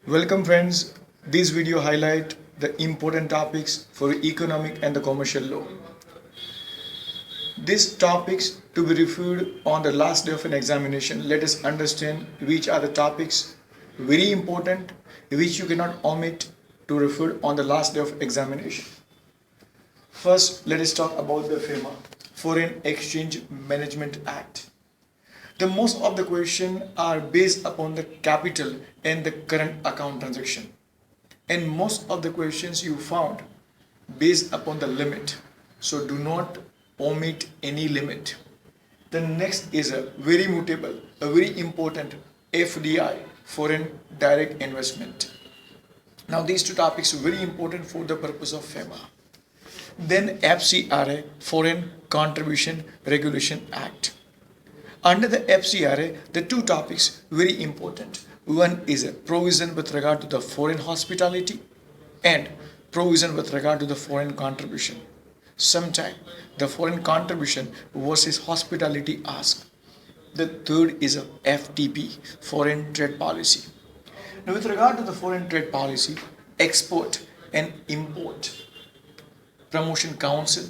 Welcome friends. This video highlight the important topics for economic and the commercial law. These topics to be reviewed on the last day of an examination. Let us understand which are the topics very important which you cannot omit to refer on the last day of examination. First, let us talk about the FEMA, Foreign Exchange Management Act. The most of the questions are based upon the capital and the current account transaction. And most of the questions you found based upon the limit. So do not omit any limit. The next is a very mutable, a very important FDI, foreign direct investment. Now these two topics are very important for the purpose of FEMA. Then FCRA, Foreign Contribution Regulation Act. Under the FCRA, the two topics very important. One is a provision with regard to the foreign hospitality and provision with regard to the foreign contribution. Sometime the foreign contribution versus hospitality ask. The third is a FTP, Foreign Trade Policy. Now with regard to the foreign trade policy, Export and Import Promotion Council,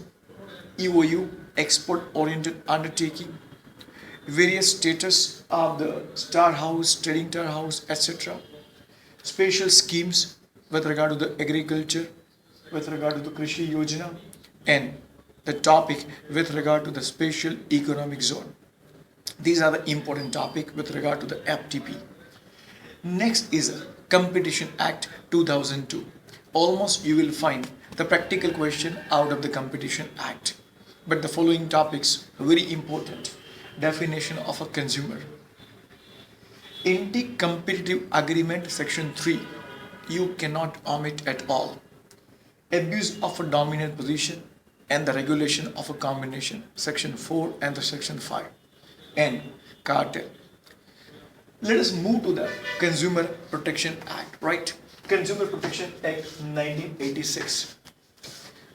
EOU, Export Oriented Undertaking, various status of the Star House, Trading Star House, etc. Special schemes with regard to the agriculture, with regard to the Krishi Yojana, and the topic with regard to the special economic zone. These are the important topic with regard to the FTP. Next is a Competition Act 2002. Almost you will find the practical question out of the Competition Act. But the following topics are very important. Definition of a consumer. Anti-competitive agreement section 3 you cannot omit at all. Abuse of a dominant position and the regulation of a combination section 4 and the section 5 and cartel. Let us move to the Consumer Protection Act, right? Consumer Protection Act 1986.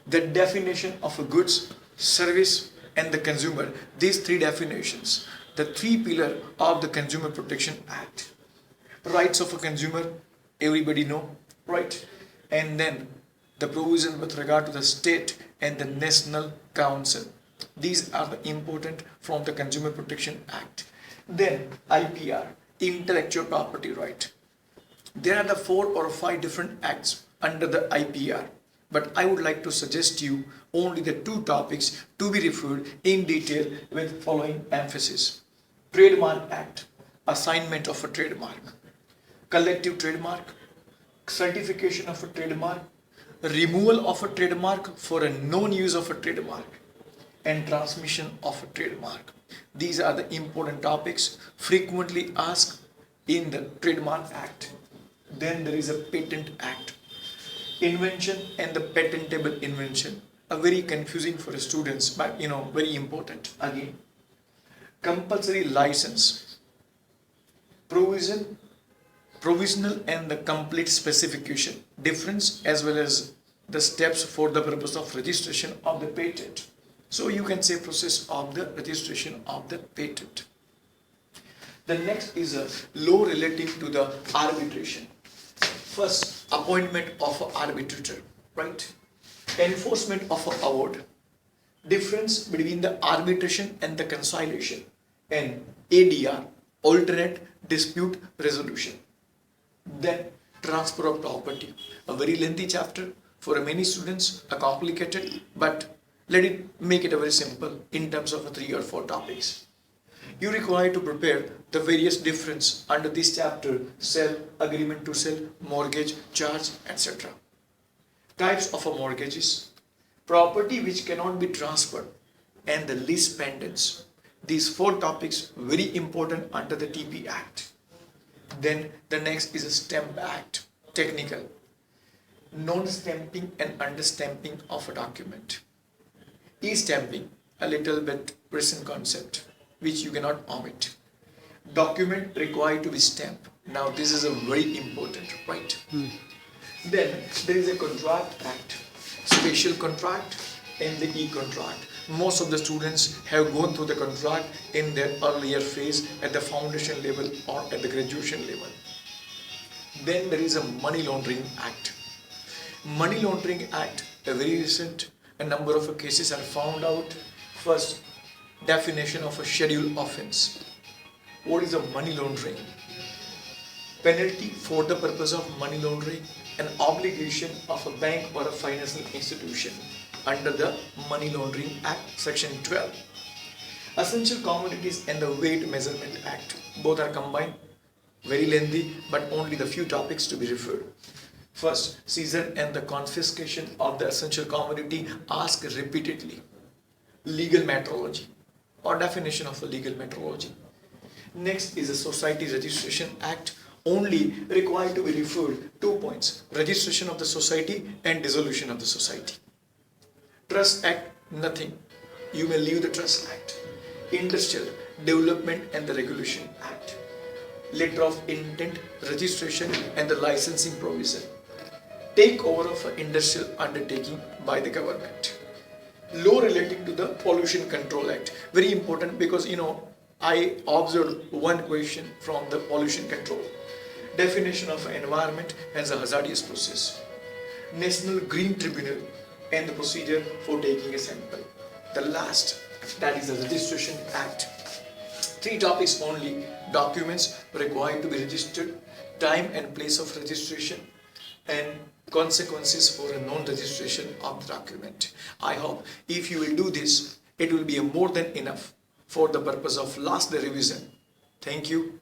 The definition of a goods, service and the consumer, these three definitions, the three pillars of the Consumer Protection Act. Rights of a consumer, everybody know, right? And then the provision with regard to the state and the national council. These are the important from the Consumer Protection Act. Then IPR, intellectual property right. There are the 4 or 5 different acts under the IPR. But I would like to suggest you only the 2 topics to be referred in detail with following emphasis. Trademark Act, assignment of a trademark, collective trademark, certification of a trademark, removal of a trademark for a known use of a trademark, and transmission of a trademark. These are the important topics frequently asked in the Trademark Act. Then there is a Patent Act. Invention and the patentable invention are very confusing for the students, but very important again. Compulsory license, provisional and the complete specification, difference as well as the steps for the purpose of registration of the patent. So you can say process of the registration of the patent. The next is a law relating to the arbitration. First, appointment of an arbitrator, right? Enforcement of an award. Difference between the arbitration and the conciliation. And ADR, alternate dispute resolution. Then, transfer of property. A very lengthy chapter for many students, a complicated, but let it make it a very simple in terms of 3 or 4 topics. You require to prepare the various difference under this chapter: sell, agreement to sell, mortgage, charge, etc. Types of a mortgages, property which cannot be transferred, and the lease pendants. These 4 topics very important under the TP Act. Then the next is a Stamp Act, technical. Non-stamping and under-stamping of a document. E-stamping, a little bit recent concept, which you cannot omit. Document required to be stamped. Now this is a very important, right? Then there is a Contract Act, special contract and the e-contract. Most of the students have gone through the contract in their earlier phase at the foundation level or at the graduation level. Then there is a Money Laundering Act. Money Laundering Act, a very recent, a number of cases are found out. First, definition of a scheduled offense. What is a money laundering? Penalty for the purpose of money laundering, an obligation of a bank or a financial institution under the Money Laundering Act, Section 12. Essential Commodities and the Weight Measurement Act, both are combined, very lengthy, but only the few topics to be referred. First, seizure and the confiscation of the essential commodity asked repeatedly. Legal metrology or definition of a legal metrology. Next is the Society Registration Act, only required to be referred 2 points: registration of the society and dissolution of the society. Trust Act, nothing. You may leave the Trust Act. Industrial Development and the Regulation Act. Letter of intent, registration and the licensing provision. Takeover of an industrial undertaking by the government. Law relating to the Pollution Control Act. Very important because I observed one question from the pollution control. Definition of environment as a hazardous process. National Green Tribunal and the procedure for taking a sample. The last, that is the Registration Act. 3 topics only: documents required to be registered, time and place of registration, and consequences for a non-registration of the document. I hope if you will do this, it will be more than enough for the purpose of last day revision. Thank you.